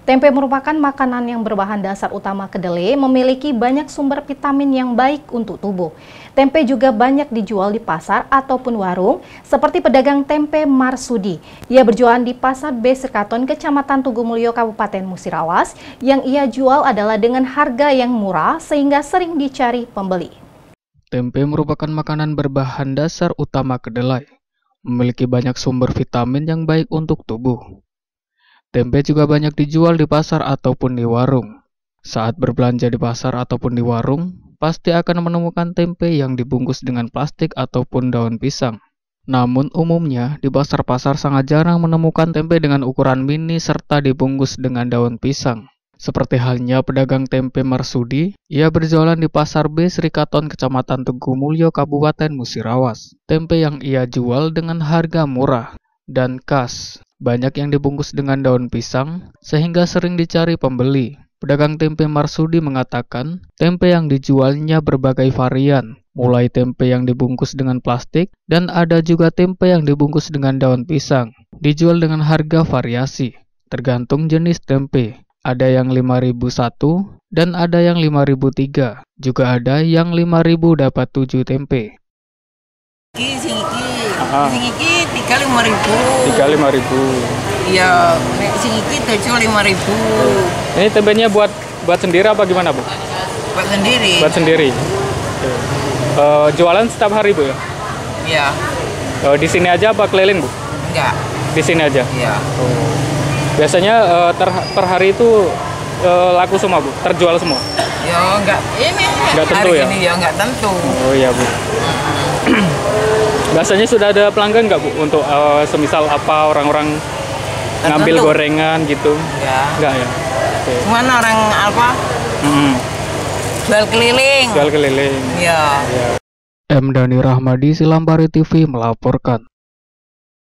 Tempe merupakan makanan yang berbahan dasar utama kedelai, memiliki banyak sumber vitamin yang baik untuk tubuh. Tempe juga banyak dijual di pasar ataupun warung, seperti pedagang tempe Marsudi. Ia berjualan di Pasar B Srikaton, Kecamatan Tugumulyo, Kabupaten Musirawas. Yang ia jual adalah dengan harga yang murah sehingga sering dicari pembeli. Tempe merupakan makanan berbahan dasar utama kedelai, memiliki banyak sumber vitamin yang baik untuk tubuh. Tempe juga banyak dijual di pasar ataupun di warung. Saat berbelanja di pasar ataupun di warung, pasti akan menemukan tempe yang dibungkus dengan plastik ataupun daun pisang. Namun umumnya, di pasar-pasar sangat jarang menemukan tempe dengan ukuran mini serta dibungkus dengan daun pisang. Seperti halnya pedagang tempe Marsudi, ia berjualan di Pasar B Srikaton, Kecamatan Tugumulyo, Kabupaten Musirawas. Tempe yang ia jual dengan harga murah dan khas. Banyak yang dibungkus dengan daun pisang, sehingga sering dicari pembeli. Pedagang tempe Marsudi mengatakan, tempe yang dijualnya berbagai varian, mulai tempe yang dibungkus dengan plastik, dan ada juga tempe yang dibungkus dengan daun pisang. Dijual dengan harga variasi, tergantung jenis tempe. Ada yang 5.001 dan ada yang 5.003. Juga ada yang 5.000 dapat 7 tempe. Sing iki 35.000. 35.000. Iya, sing iki 75.000. Ini tempenya buat sendiri apa gimana, Bu? Buat sendiri. Buat sendiri. Jualan setiap hari, Bu ya? Iya. Di sini aja apa keliling, Bu? Enggak. Di sini aja. Iya. Biasanya per hari itu laku semua, Bu? Terjual semua? Ya enggak, ini enggak tentu hari ya? ini ya enggak tentu. Oh iya, Bu. Biasanya sudah ada pelanggan nggak, Bu? Untuk semisal apa orang-orang ngambil gorengan gitu? Enggak ya? Okay. Cuman orang apa? Jual keliling. Jual keliling. Iya. M. Dhani Rahmadi, Silambari TV melaporkan.